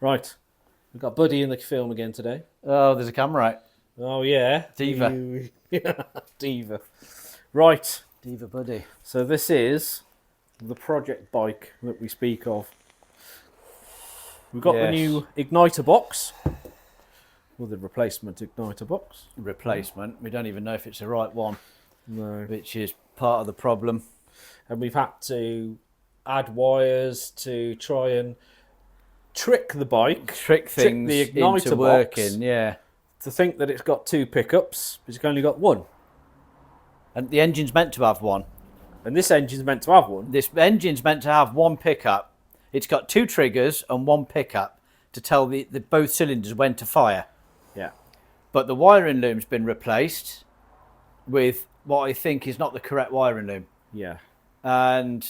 Right. We've got Buddy in the film again today. Oh, there's a camera out. Oh, yeah. Diva. Diva. Right. Diva Buddy. So this is the project bike that we speak of. We've got the new igniter box. Well, the replacement igniter box. Replacement. We don't even know if it's the right one. No. Which is part of the problem. And we've had to add wires to try and trick the bike. Trick things the igniter into working, yeah. To think that it's got two pickups, but it's only got one. And the engine's meant to have one. And this engine's meant to have one. This engine's meant to have one pickup. It's got two triggers and one pickup to tell the both cylinders when to fire. Yeah. But the wiring loom's been replaced with what I think is not the correct wiring loom. Yeah. And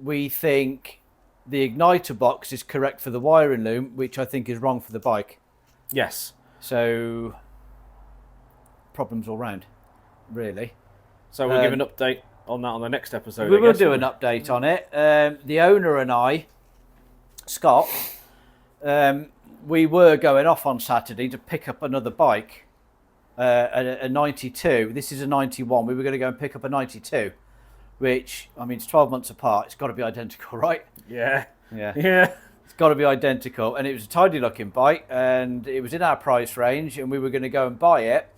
we think the igniter box is correct for the wiring loom, which I think is wrong for the bike. Yes. So, problems all round, really. So we'll give an update on that on the next episode. We will do an update on it. The owner and I, Scott, we were going off on Saturday to pick up another bike, a 92. This is a 91. We were going to go and pick up a 92, which, I mean, it's 12 months apart. It's got to be identical, right? Yeah. Yeah. Yeah. It's got to be identical. And it was a tidy looking bike, and it was in our price range, and we were going to go and buy it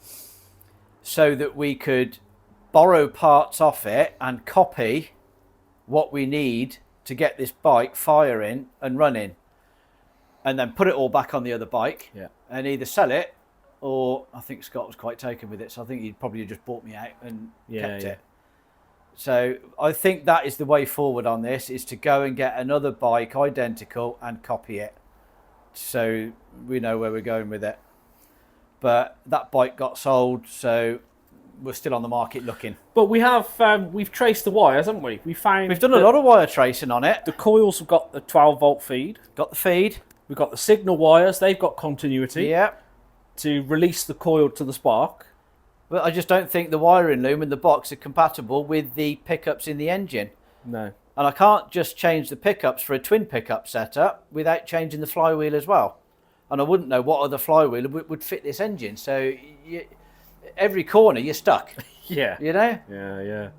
so that we could borrow parts off it and copy what we need to get this bike firing and running, and then put it all back on the other bike. Yeah. And either sell it, or I think Scott was quite taken with it, so I think he'd probably just bought me out and kept it. So I think that is the way forward on this, is to go and get another bike identical and copy it, so we know where we're going with it. But that bike got sold, so we're still on the market looking. But we have we've traced the wires, haven't we? We've done a lot of wire tracing on it. The coils have got the 12-volt feed. Got the feed. We've got the signal wires. They've got continuity. Yeah. To release the coil to the spark. But I just don't think the wiring loom and the box are compatible with the pickups in the engine. No. And I can't just change the pickups for a twin pickup setup without changing the flywheel as well. And I wouldn't know what other flywheel would fit this engine. So every corner you're stuck. Yeah. You know? Yeah, yeah.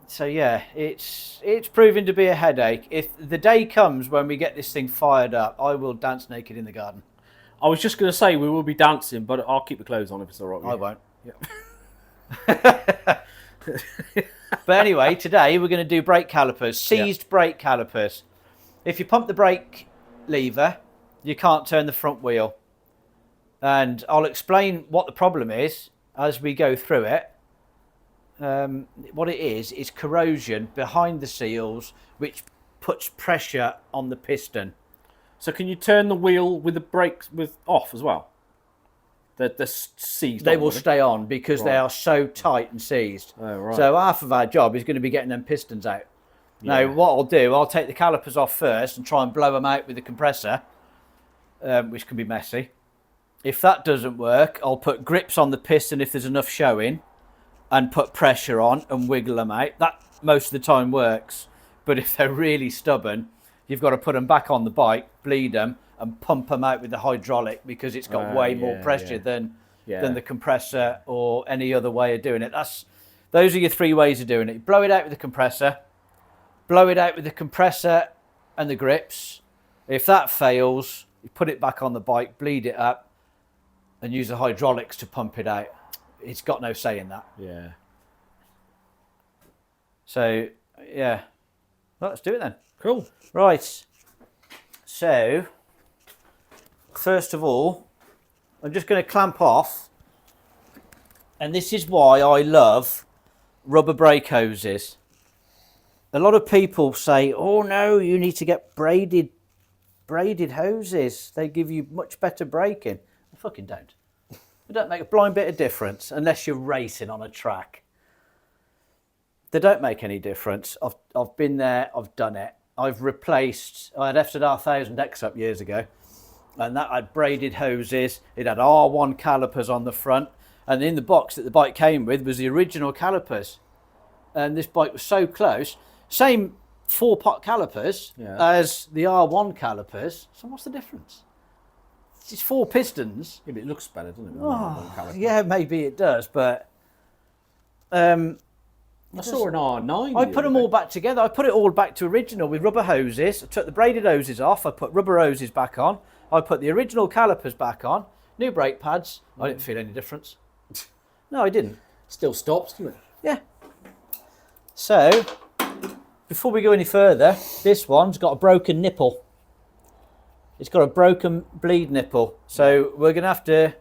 So yeah, it's proving to be a headache. If the day comes when we get this thing fired up, I will dance naked in the garden. I was just going to say we will be dancing, but I'll keep the clothes on if it's all right with you. I won't. Yeah. But anyway, today we're going to do brake calipers, seized brake calipers. If you pump the brake lever, you can't turn the front wheel. And I'll explain what the problem is as we go through it. What it is corrosion behind the seals, which puts pressure on the piston. So can you turn the wheel with the brakes off as well? They're seized. They will stay on because they are so tight and seized. Oh, right. So half of our job is going to be getting them pistons out. Yeah. Now, what I'll do, I'll take the calipers off first and try and blow them out with the compressor, which can be messy. If that doesn't work, I'll put grips on the piston if there's enough showing and put pressure on and wiggle them out. That most of the time works. But if they're really stubborn, you've got to put them back on the bike, bleed them, and pump them out with the hydraulic because it's got way more pressure than the compressor or any other way of doing it. Those are your three ways of doing it. Blow it out with the compressor, blow it out with the compressor and the grips. If that fails, you put it back on the bike, bleed it up, and use the hydraulics to pump it out. It's got no say in that. Yeah. So, yeah. Well, let's do it then. Cool. Right. So, first of all, I'm just going to clamp off. And this is why I love rubber brake hoses. A lot of people say, oh no, you need to get braided hoses. They give you much better braking. I fucking don't. They don't make a blind bit of difference unless you're racing on a track. They don't make any difference. I've been there, I've done it. I've replaced, I had FZR 1000X up years ago, and that had braided hoses. It had R1 calipers on the front, and in the box that the bike came with was the original calipers. And this bike was so close. Same 4-pot calipers as the R1 calipers. So what's the difference? It's just 4 pistons. Yeah, but it looks better, doesn't it? With Oh, the caliper? yeah, maybe it does, but I saw an R9. I put them all back together. I put it all back to original with rubber hoses. I took the braided hoses off. I put rubber hoses back on. I put the original calipers back on. New brake pads. I didn't feel any difference. No, I didn't. Still stops, doesn't it? Yeah. So, before we go any further, this one's got a broken nipple. It's got a broken bleed nipple. So we're going to have to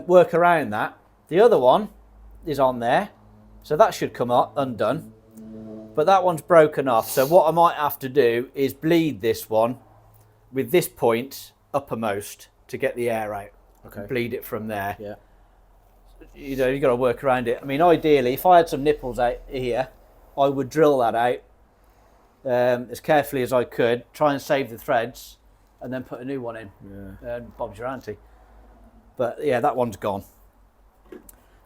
work around that. The other one is on there. So that should come up undone. But that one's broken off. So what I might have to do is bleed this one with this point uppermost to get the air out. Okay. Bleed it from there. Yeah. You know, you've got to work around it. I mean, ideally, if I had some nipples out here, I would drill that out as carefully as I could, try and save the threads, and then put a new one in. Yeah. And Bob's your auntie. But yeah, that one's gone.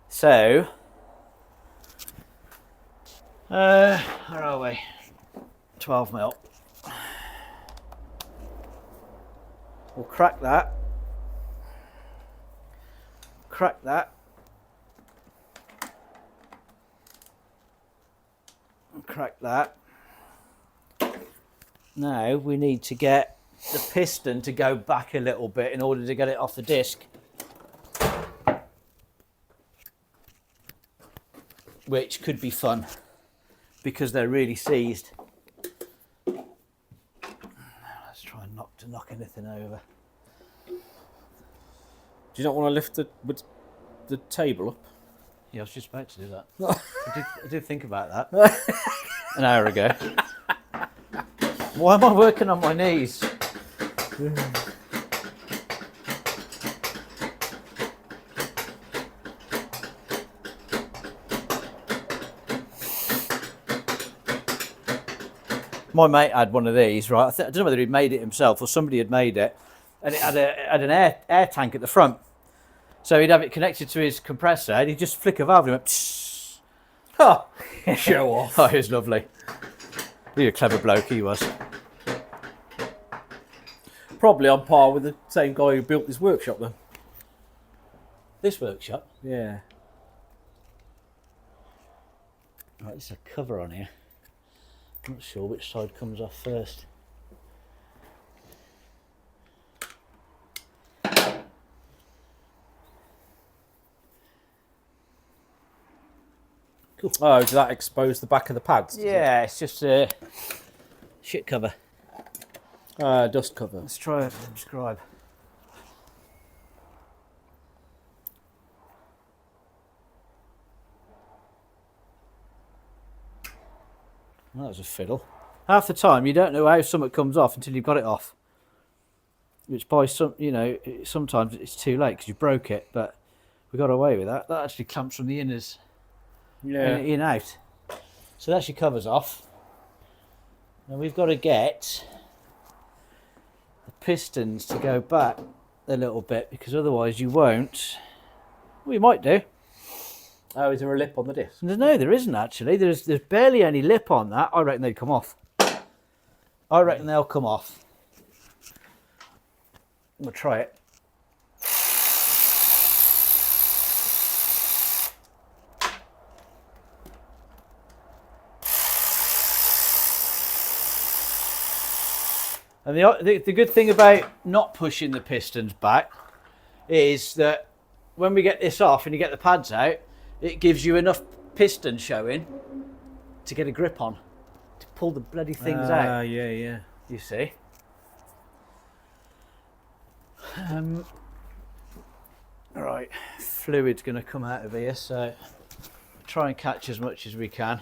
So, where are we? 12 mil. We'll crack that. Crack that. Crack that. Now we need to get the piston to go back a little bit in order to get it off the disc, which could be fun because they're really seized. Let's try and knock anything over. Do you not want to lift the table up? Yeah, I was just about to do that. I did think about that an hour ago. Why am I working on my knees? My mate had one of these, right? I don't know whether he'd made it himself or somebody had made it, and it had an air tank at the front. So he'd have it connected to his compressor, and he'd just flick a valve and it went, psss. Oh, show off. Oh, he was lovely. He was a clever bloke, he was. Probably on par with the same guy who built this workshop then. This workshop? Yeah. Right, there's a cover on here. I'm not sure which side comes off first. Cool. Oh, does that expose the back of the pads? Yeah, it's just a shit cover. Dust cover. Let's try and subscribe. That was a fiddle. Half the time you don't know how something comes off until you've got it off. Which by some, you know, sometimes it's too late because you broke it, but we got away with that. That actually clamps from the inners in out. So that's your covers off. Now we've got to get the pistons to go back a little bit because otherwise you won't. Well, you might do. Oh, is there a lip on the disc? No, there isn't actually. There's barely any lip on that. I reckon they'd come off. I reckon they'll come off. We'll try it. And the good thing about not pushing the pistons back is that when we get this off and you get the pads out, it gives you enough piston showing to get a grip on, to pull the bloody things out. Yeah. You see. Right, fluid's going to come out of here, so try and catch as much as we can.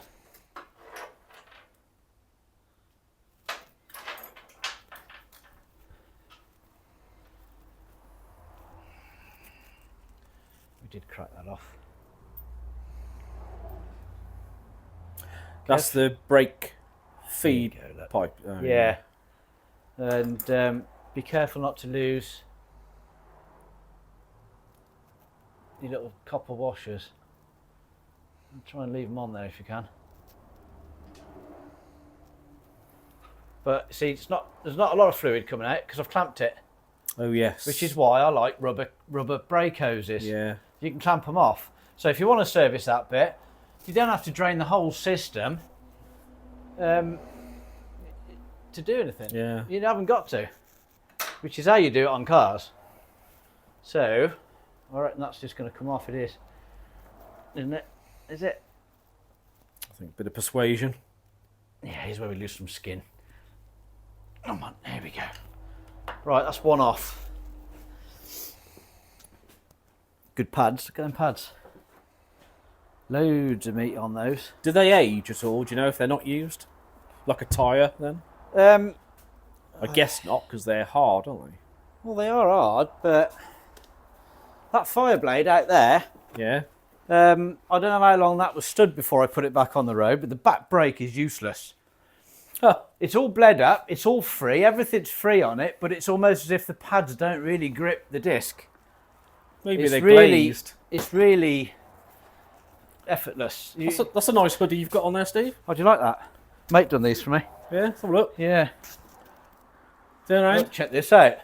We did crack that off. That's the brake feed pipe. Oh, Yeah. And be careful not to lose your little copper washers. Try and leave them on there if you can. But see, there's not a lot of fluid coming out because I've clamped it. Oh yes. Which is why I like rubber brake hoses. Yeah. You can clamp them off. So if you want to service that bit, you don't have to drain the whole system to do anything. Yeah. You haven't got to. Which is how you do it on cars. So, I reckon that's just going to come off. It is. Isn't it? Is it? I think a bit of persuasion. Yeah, here's where we lose some skin. Come on, there we go. Right, that's one off. Good pads, look at them pads. Loads of meat on those. Do they age at all? Do you know if they're not used? Like a tyre then? I guess not, because they're hard, aren't they? Well, they are hard, but that fire blade out there, Yeah. I don't know how long that was stood before I put it back on the road, but the back brake is useless. Huh. It's all bled up, it's all free, everything's free on it, but it's almost as if the pads don't really grip the disc. Maybe It's they're really, glazed. it's really effortless. That's a nice hoodie you've got on there, Steve. Oh, do you like that? Mate done these for me. Yeah, let's have a look. Yeah. Turn around. Look, check this out.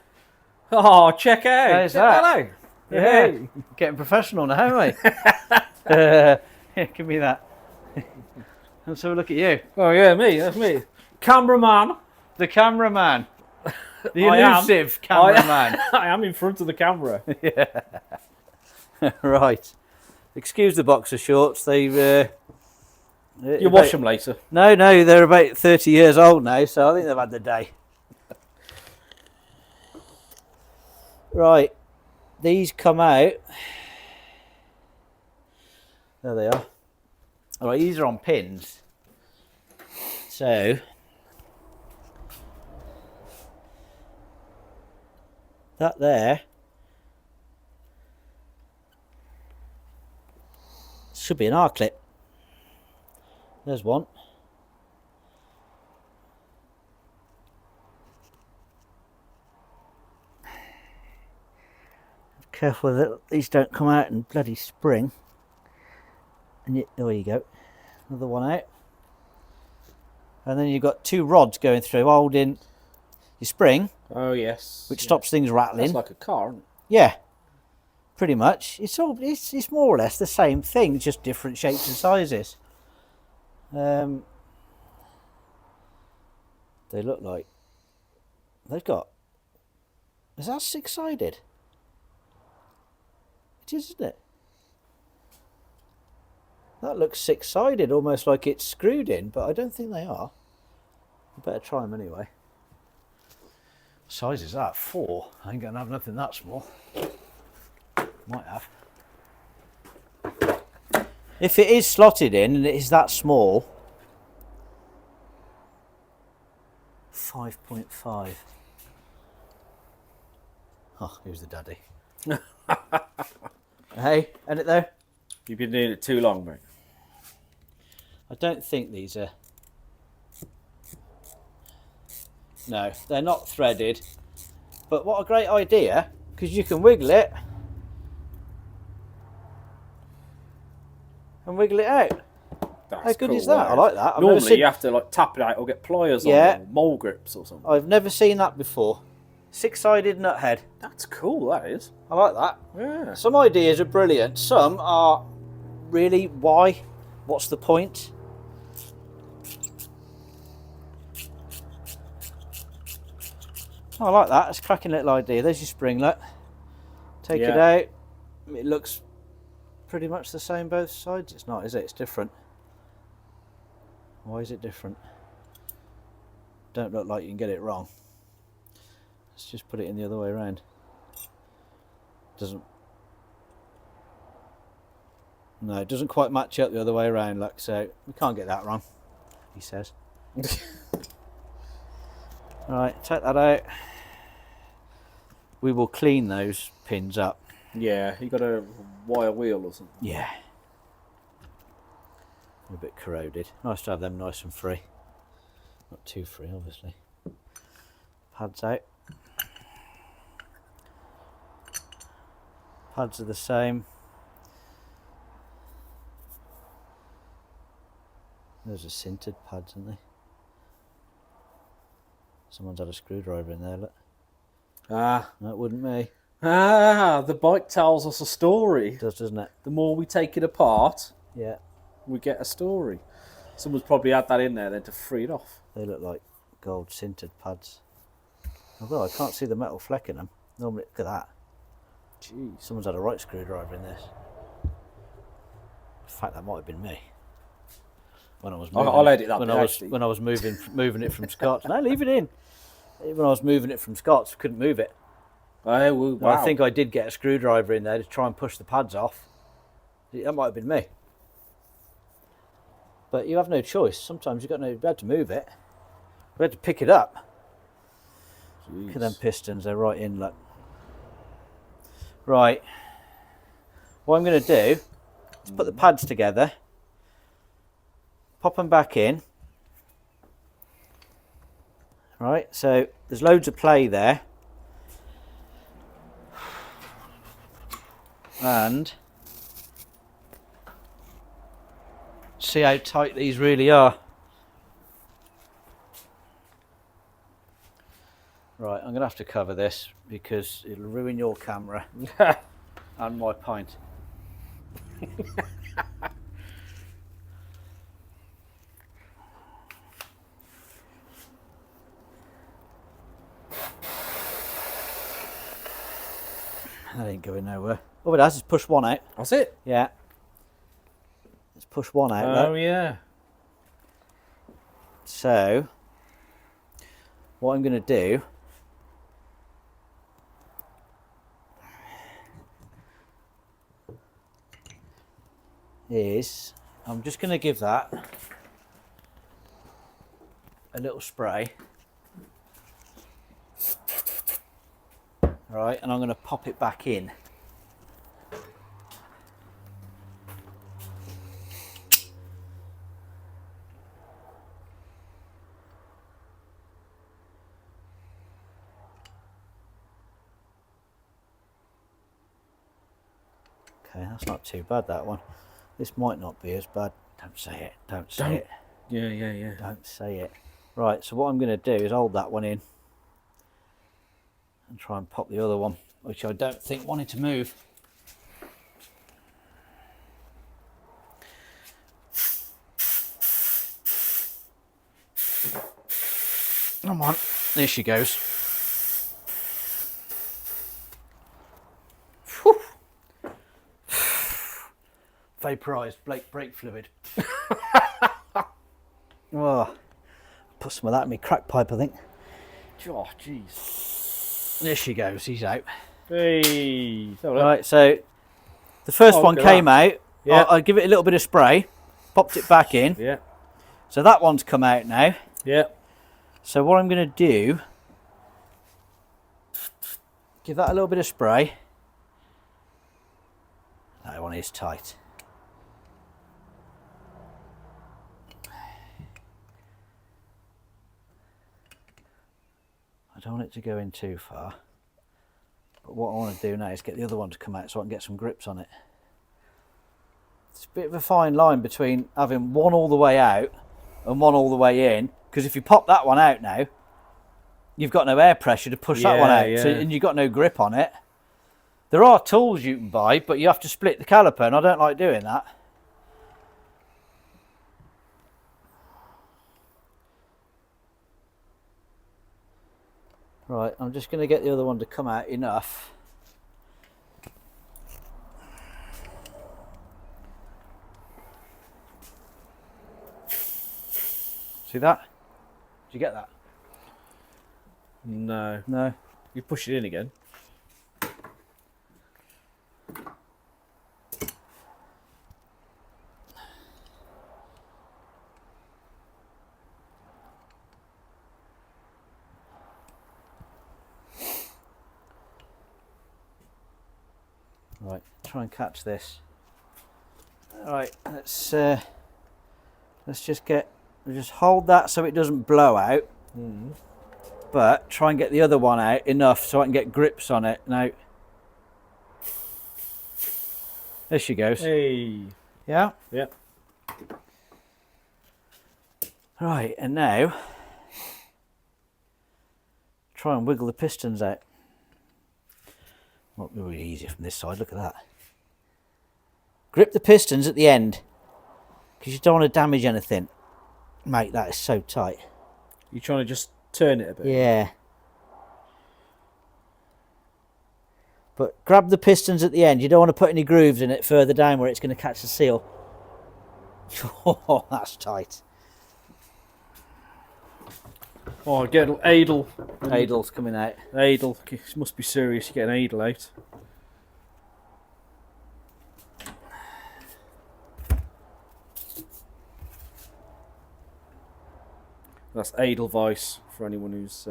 Oh, check out. How's Check that? out. Yeah. Hey. Getting professional now, aren't we? Yeah, give me that. Let's have a look at you. Oh yeah, me. That's me. Cameraman. The cameraman. The I am. elusive cameraman. I am in front of the camera. Right. Excuse the boxer shorts. They've... You wash them later. No, they're about 30 years old now, so I think they've had the day. Right. These come out. There they are. All right, these are on pins. So... that there should be an R-clip. There's one. Careful that these don't come out and bloody spring. And there you go. Another one out. And then you've got two rods going through holding your spring. Oh yes. Which stops things rattling. It's like a car, isn't it? Yeah, pretty much. It's more or less the same thing, just different shapes and sizes. They look like they've got. Is that 6-sided? It is, isn't it? That looks 6-sided, almost like it's screwed in, but I don't think they are. I better try them anyway. Size is that? 4. I ain't gonna have nothing that small. Might have. If it is slotted in and it is that small, 5.5. Oh, here's the daddy. Hey, ain't it though? You've been doing it too long, mate. I don't think these are. No, they're not threaded. But what a great idea, because you can wiggle it and wiggle it out. That's How good cool, is that? I like that. I've never Normally seen... you have to like tap it out or get pliers Yeah. on or mole grips or something. I've never seen that before. 6-sided nut head. That's cool, that is. I like that. Yeah. Some ideas are brilliant. Some are really, why? What's the point? I like that. It's a cracking little idea. There's your springlet. Take it out. It looks pretty much the same both sides. It's not, is it? It's different. Why is it different? Don't look like you can get it wrong. Let's just put it in the other way around. Doesn't. No, it doesn't quite match up the other way around, look, so we can't get that wrong, he says. Right, take that out. We will clean those pins up. Yeah, you got a wire wheel or something. Yeah. A bit corroded. Nice to have them nice and free. Not too free, obviously. Pads out. Pads are the same. Those are sintered pads, aren't they? Someone's had a screwdriver in there, look. Ah. That wouldn't me. Ah, the bike tells us a story. It does, doesn't it? The more we take it apart, Yeah. we get a story. Someone's probably had that in there then to free it off. They look like gold sintered pads. Although I can't see the metal fleck in them. Normally, look at that. Jeez. Someone's had a right screwdriver in this. In fact, that might have been me. When I was moving I'll edit that. when I was moving it from Scott's. No, leave it in. When I was moving it from Scott's, couldn't move it. Oh, well, wow. I think I did get a screwdriver in there to try and push the pads off. That might have been me. But you have no choice. Sometimes you had to move it. We had to pick it up. Jeez. Look at them pistons, they're right in, look. Right. What I'm going to do is put the pads together, pop them back in. Right, so there's loads of play there. And see how tight these really are. Right, I'm going to have to cover this because it'll ruin your camera and my pint. That ain't going nowhere. Oh, it has. It's push one out. That's it? Yeah. Let's push one out. Oh, look. yeah. So, what I'm going to do is I'm just going to give that a little spray. Right, and I'm going to pop it back in. Okay, that's not too bad, that one. This might not be as bad. Don't say it. Don't say it. Yeah. Don't say it. Right, so what I'm going to do is hold that one in and try and pop the other one, which I don't think wanted to move. Come on, there she goes. Whew. Vaporised brake fluid. Oh, put some of that in my crack pipe, I think. Oh, jeez. There she goes, he's out. Hey. Right, so the first one came out. Yeah. I'll give it a little bit of spray, popped it back in. Yeah. So that one's come out now. Yeah. So what I'm going to do, give that a little bit of spray. That one is tight. I don't want it to go in too far. But what I want to do now is get the other one to come out so I can get some grips on it. It's a bit of a fine line between having one all the way out and one all the way in, because if you pop that one out now, you've got no air pressure to push that one out, so, and you've got no grip on it. There are tools you can buy, but you have to split the caliper, and I don't like doing that. Right, I'm just going to get the other one to come out enough. See that? Did you get that? No. No. You push it in again. Right, try and catch this. All right, let's just hold that so it doesn't blow out. But try and get the other one out enough so I can get grips on it. Now, there she goes. Hey. Yeah? Yep. Right, and now try and wiggle the pistons out. Might be really easier from this side, look at that. Grip the pistons at the end, because you don't want to damage anything. Mate, that is so tight. You're trying to just turn it a bit? Yeah. But grab the pistons at the end. You don't want to put any grooves in it further down where it's going to catch the seal. Oh, that's tight. Oh, get Adel. Adel's coming out. Adel, it must be serious. You're getting Adel out. That's Edelweiss for anyone who's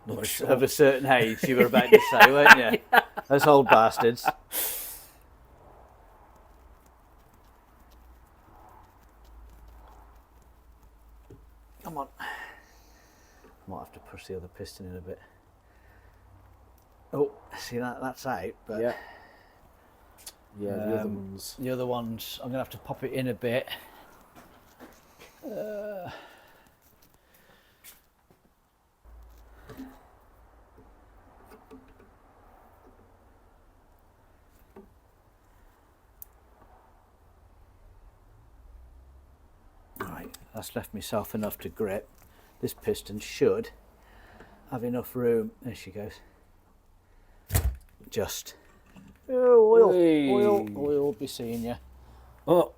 not sure. Of a certain age, you were about to say, weren't you? Yeah. Those old bastards. Come on. Might have to push the other piston in a bit. Oh, see that's out, but yeah, the other ones. The other ones, I'm gonna have to pop it in a bit. Right, that's left myself enough to grip. This piston should have enough room. There she goes. Just. Oh, oil will be seeing you. Oh.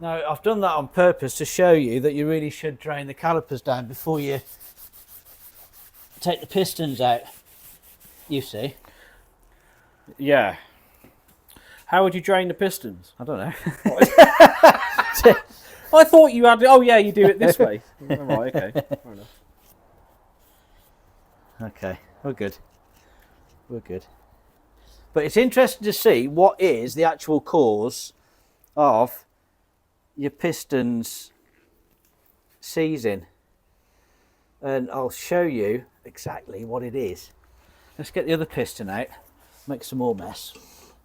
Now, I've done that on purpose to show you that you really should drain the calipers down before you take the pistons out. You see? Yeah. How would you drain the pistons? I don't know. I thought you had. Oh yeah, you do it this way. Oh, right, okay. Fair enough. Okay, we're good. We're good. But it's interesting to see what is the actual cause of your pistons seizing. And I'll show you exactly what it is. Let's get the other piston out. Make some more mess.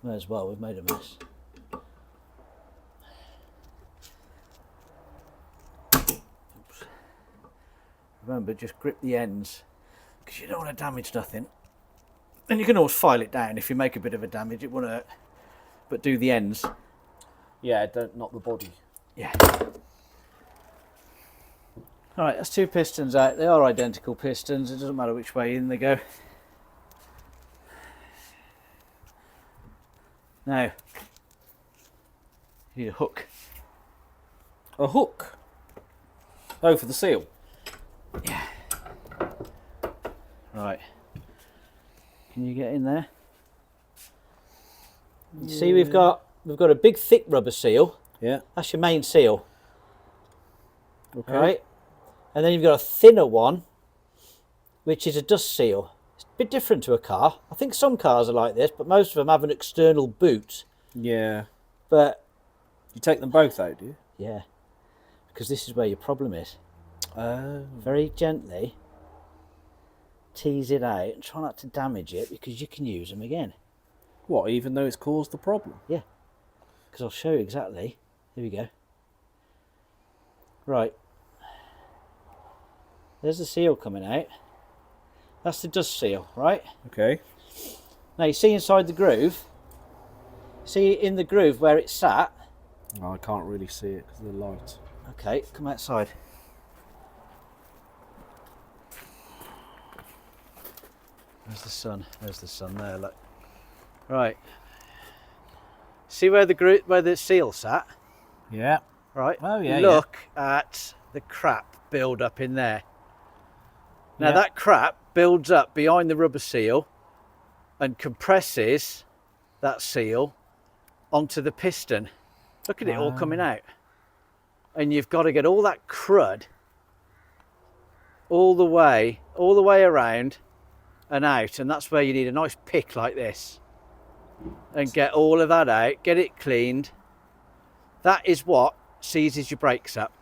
May as well, we've made a mess. Oops. Remember, just grip the ends, because you don't want to damage nothing. And you can always file it down. If you make a bit of a damage, it won't hurt. But do the ends. Yeah, don't knock the body. Yeah. Alright, that's two pistons out. They are identical pistons. It doesn't matter which way in they go. Now, you need a hook. A hook? Oh, for the seal? Yeah. Right. Can you get in there? You see, we've got a big thick rubber seal. Yeah. That's your main seal. Okay. Right. And then you've got a thinner one, which is a dust seal. It's a bit different to a car. I think some cars are like this, but most of them have an external boot. Yeah. But you take them both out, do you? Yeah. Because this is where your problem is. Very gently tease it out and try not to damage it, because you can use them again. What, even though it's caused the problem? Yeah. Because I'll show you exactly. Here we go. Right. There's the seal coming out. That's the dust seal, right? Okay. Now you see inside the groove. See in the groove where it's sat. Oh, I can't really see it because of the light. Okay, come outside. There's the sun. There's the sun there. Look. Right. See where the seal sat? Yeah. Right. Oh yeah. Look at the crap build up in there. Now that crap builds up behind the rubber seal and compresses that seal onto the piston. Look at it all coming out. And you've got to get all that crud all the way around and out. And that's where you need a nice pick like this. And get all of that out, get it cleaned. That is what seizes your brakes up.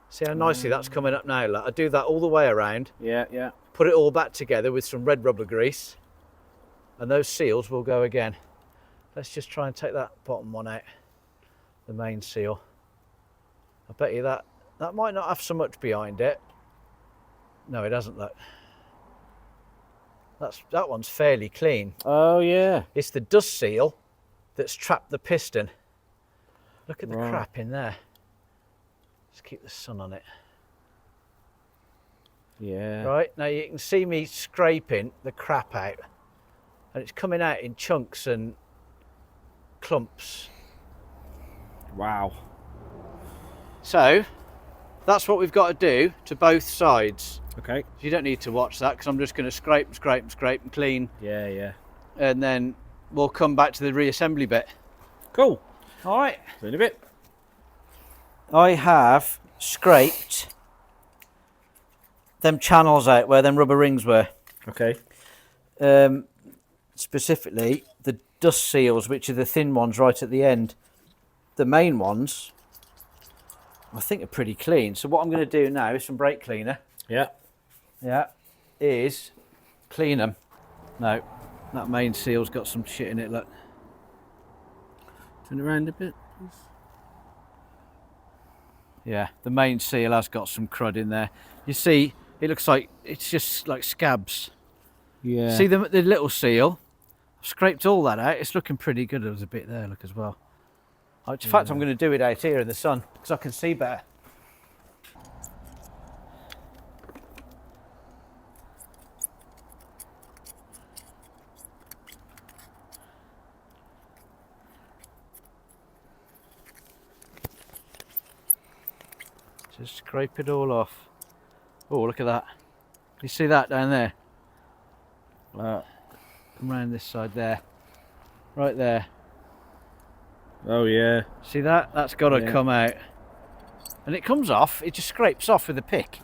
See how nicely that's coming up now? Look, I do that all the way around. Yeah, yeah. Put it all back together with some red rubber grease, and those seals will go again. Let's just try and take that bottom one out, the main seal. I bet you that might not have so much behind it. No, it hasn't. Look, that one's fairly clean. Oh yeah. It's the dust seal that's trapped the piston. Look at the Right. crap in there. Let's keep the sun on it. Yeah. Right, now you can see me scraping the crap out. And it's coming out in chunks and clumps. Wow. So, that's what we've got to do to both sides. Okay. You don't need to watch that because I'm just going to scrape and clean. Yeah, yeah. And then we'll come back to the reassembly bit. Cool. All right. See you in a bit. I have scraped them channels out where them rubber rings were. Okay. Specifically the dust seals, which are the thin ones right at the end. The main ones, I think, are pretty clean. So what I'm going to do now is some brake cleaner. Yeah. Yeah, is clean them. No, that main seal's got some shit in it. Look. Turn it around a bit. Yeah, the main seal has got some crud in there. You see, it looks like it's just like scabs. Yeah. See the little seal? I've scraped all that out. It's looking pretty good. There was a bit there, look, as well. In fact, I'm going to do it out here in the sun because I can see better. Just scrape it all off. Oh, look at that. You see that down there? Come round this side there. Right there. Oh yeah. See that? That's got to Yeah. come out. And it comes off, it just scrapes off with a pick.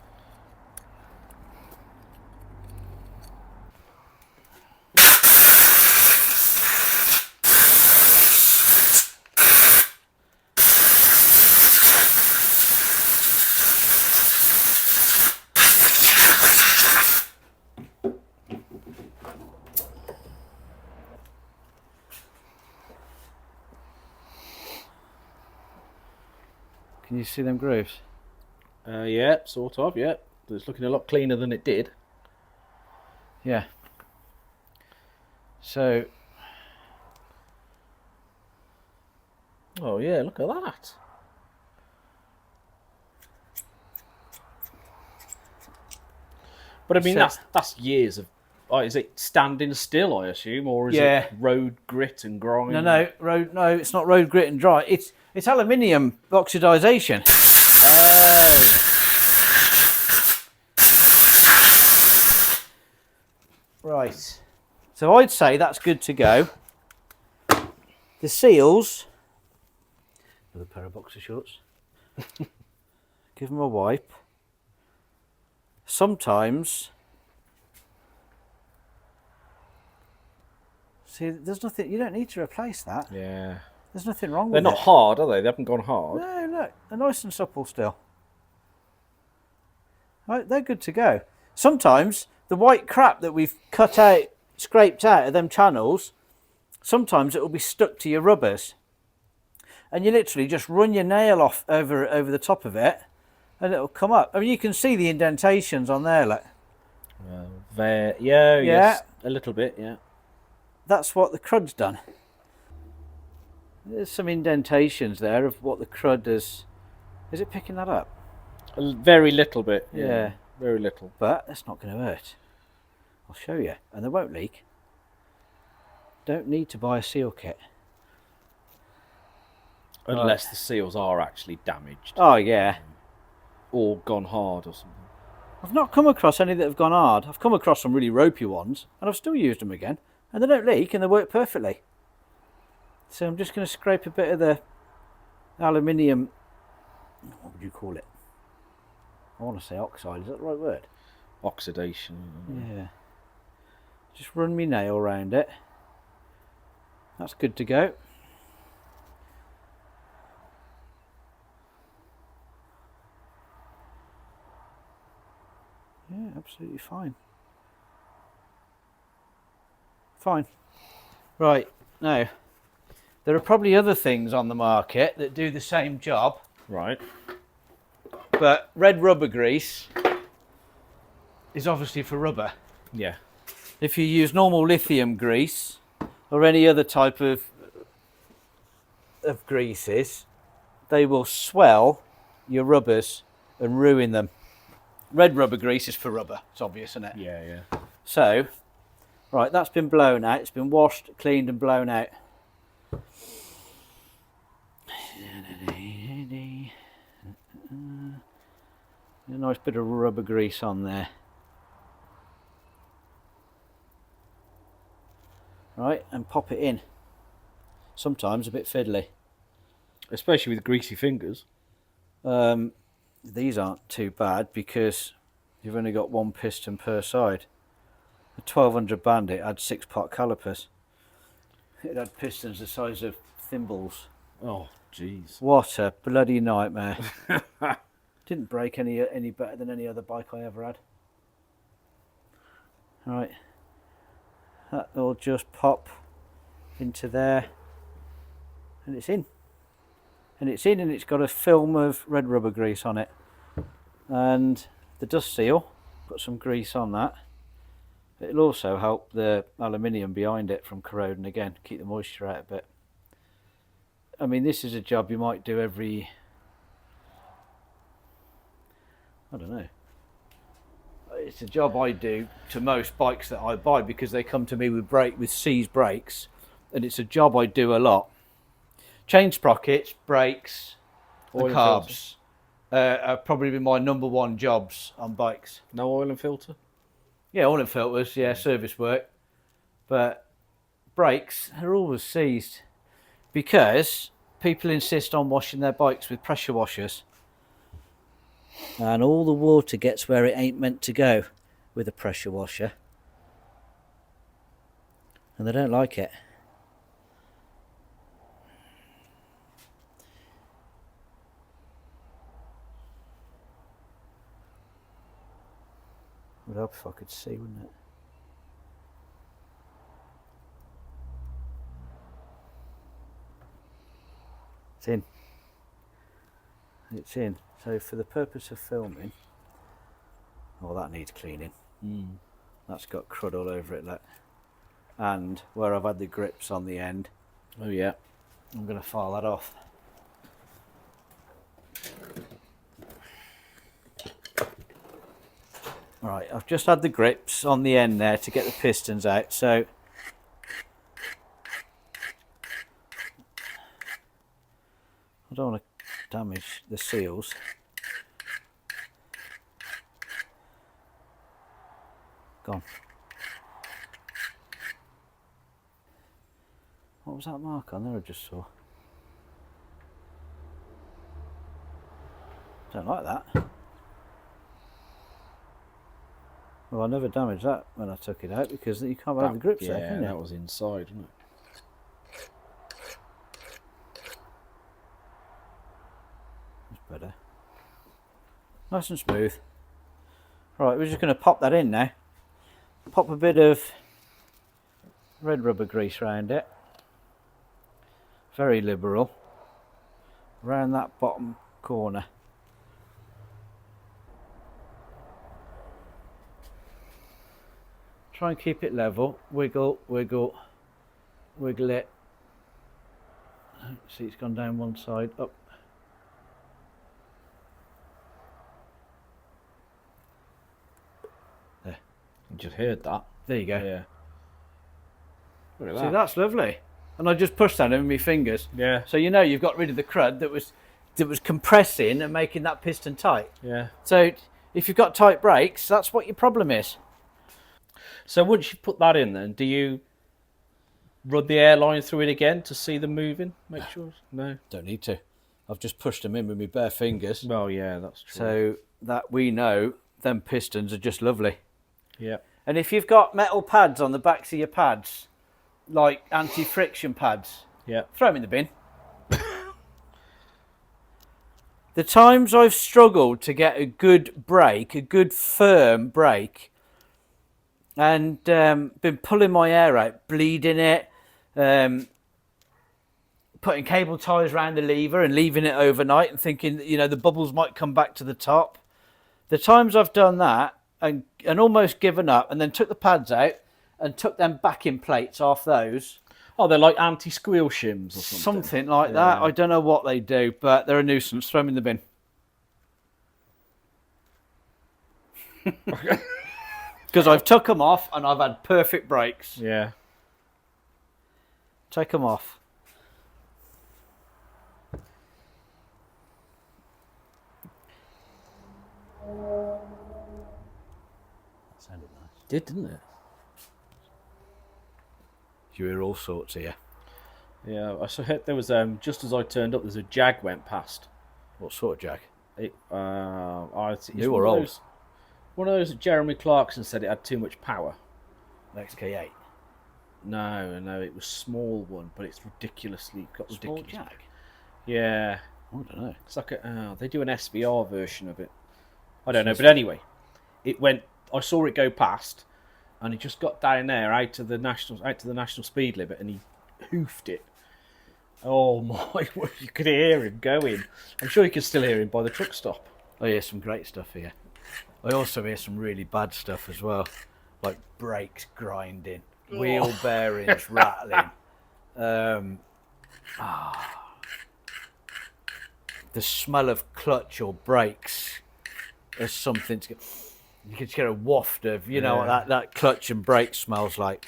Can you see them grooves? Yeah, sort of. Yeah. It's looking a lot cleaner than it did. Yeah. So, Oh yeah. Look at that. But I mean, So- that's years of. Oh, is it standing still? I assume, or is Yeah. it road grit and grind? no, it's not road grit and dry. It's aluminium oxidization. Oh. Right. So I'd say that's good to go. The seals. Another pair of boxer shorts. Give them a wipe. Sometimes. See, there's nothing. You don't need to replace that. Yeah. There's nothing wrong They're with not it. hard, are they? They haven't gone hard. No, look, they're nice and supple still. Right, they're good to go. Sometimes the white crap that we've cut out, scraped out of them channels, sometimes it will be stuck to your rubbers. And you literally just run your nail off over the top of it and it'll come up. I mean, you can see the indentations on there, look. There. Yeah. Yeah. Yes. A little bit. Yeah. That's what the crud's done. There's some indentations there of what the crud has. Is it picking that up? A very little bit. Yeah. Very little. But that's not going to hurt. I'll show you. And they won't leak. Don't need to buy a seal kit. Unless the seals are actually damaged Oh, yeah. or gone hard or something. I've not come across any that have gone hard. I've come across some really ropey ones, and I've still used them again. And they don't leak, and they work perfectly. So I'm just going to scrape a bit of the aluminium. What would you call it? I want to say oxide. Is that the right word? Oxidation. Yeah. Just run my nail around it. That's good to go. Yeah, absolutely fine. Fine. Right, now, there are probably other things on the market that do the same job. Right. But red rubber grease is obviously for rubber. Yeah. If you use normal lithium grease or any other type of greases, they will swell your rubbers and ruin them. Red rubber grease is for rubber. It's obvious, isn't it? Yeah, yeah. So, right, that's been blown out. It's been washed, cleaned and blown out. A nice bit of rubber grease on there. Right, and pop it in. Sometimes a bit fiddly. Especially with greasy fingers. These aren't too bad because you've only got one piston per side. The 1200 Bandit had 6-pot calipers. It had pistons the size of thimbles. Oh, jeez. What a bloody nightmare. Didn't break any better than any other bike I ever had. Right. That will just pop into there. And it's in. And it's in, and it's got a film of red rubber grease on it. And the dust seal, put some grease on that. It'll also help the aluminium behind it from corroding again, keep the moisture out a bit. I mean, this is a job you might do every, I don't know. It's a job I do to most bikes that I buy because they come to me with seized brakes, and it's a job I do a lot. Chain sprockets, brakes, and Oil and carbs have probably been my number one jobs on bikes. No oil and filter? Yeah, oil and filters, yeah, service work. But brakes are always seized because people insist on washing their bikes with pressure washers. And all the water gets where it ain't meant to go with a pressure washer. And they don't like it. Would help if I could see, wouldn't it? It's in. It's in. So for the purpose of filming, oh, that needs cleaning. That's got crud all over it, look. And where I've had the grips on the end, Oh, yeah. I'm going to file that off. Right, I've just had the grips on the end there to get the pistons out, so I don't want to damage the seals. Gone. What was that mark on there I just saw? Don't like that. Well, I never damaged that when I took it out because you can't have the grips there, can you? That was inside, wasn't it? That's better. Nice and smooth. Right, we're just going to pop that in now. Pop a bit of red rubber grease around it. Very liberal. Around that bottom corner. Try and keep it level. Wiggle, wiggle, wiggle it. See, it's gone down one side, up. There. You just heard that. There you go. Yeah. Look at See, that. that's lovely. And I just pushed that in with my fingers. Yeah. So you know you've got rid of the crud that was compressing and making that piston tight. Yeah. So if you've got tight brakes, that's what your problem is. So once you put that in, then do you run the airline through it again to see them moving? Make sure. No. Don't need to. I've just pushed them in with my bare fingers. Well, yeah, that's true. So that we know them pistons are just lovely. Yeah. And if you've got metal pads on the backs of your pads, like anti-friction pads, Yeah. throw them in the bin. The times I've struggled to get a good brake, a good firm brake, and been pulling my hair out, bleeding it, putting cable ties around the lever and leaving it overnight and thinking, you know, the bubbles might come back to the top. The times I've done that and almost given up and then took the pads out and took them backing plates off those. Oh, they're like anti-squeal shims or something. Something like that. I don't know what they do, but they're a nuisance. Throw them in the bin. Because I've took them off and I've had perfect brakes. Yeah. Take them off. Sounded nice. Did, didn't it? You hear all sorts here. Yeah, I saw it. There was just as I turned up, there's a Jag went past. What sort of Jag? It, it's New one or of old? those- One of those that Jeremy Clarkson said it had too much power. XK8. No, it was a small one, but it's ridiculously got Small ridiculous. Jag. Yeah, I don't know. it's like they do an SVR version of it. I don't know, but anyway, it went. I saw it go past, and he just got down there out to the national speed limit, and he hoofed it. Oh my! You could hear him going. I'm sure you can still hear him by the truck stop. I hear some great stuff here. I also hear some really bad stuff as well, like brakes grinding, wheel bearings rattling. The smell of clutch or brakes is something to get. You can just get a waft of, you know, what that clutch and brake smells like.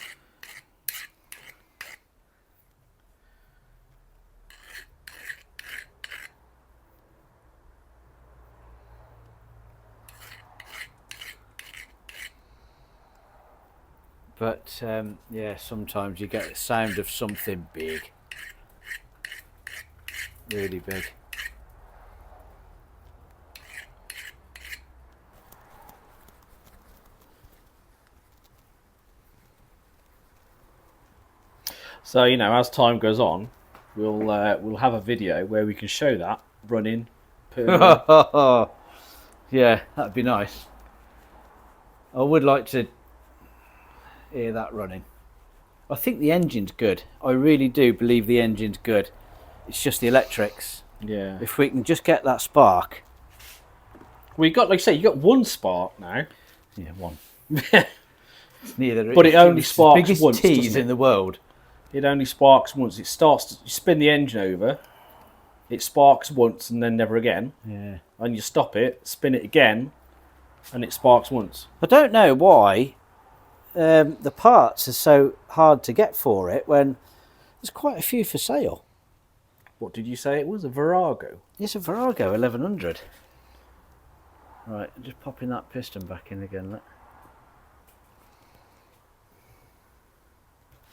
But yeah, sometimes you get the sound of something big, really big. So you know, as time goes on, we'll have a video where we can show that running. Per Yeah, that'd be nice. I would like to hear that running. I think the engine's good. I really do believe the engine's good. It's just the electrics. yeah, If we can just get that spark. we got, like I say, you got one spark now. Yeah, one. But Neither. it only sparks the biggest once, tease doesn't it? in the world. It only sparks once. It starts. You spin the engine over. It sparks once and then never again. Yeah. And you stop it, spin it again, and it sparks once. I don't know why the parts are so hard to get for it when there's quite a few for sale. What did you say it was? A Virago? It's a Virago 1100. Right, just popping that piston back in again. Look.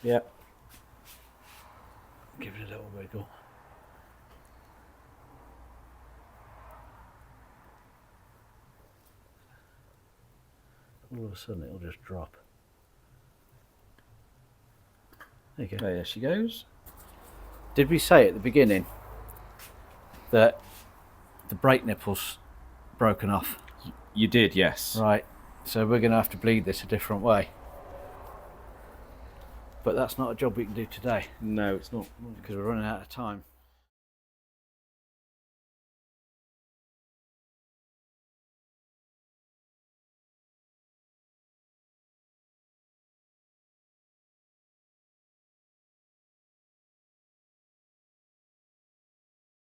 Yeah. Give it a little wiggle. All of a sudden it'll just drop. There you go. There she goes. Did we say at the beginning that the brake nipple's broken off? You did, yes. Right, so we're going to have to bleed this a different way. But that's not a job we can do today No, it's not. because we're running out of time.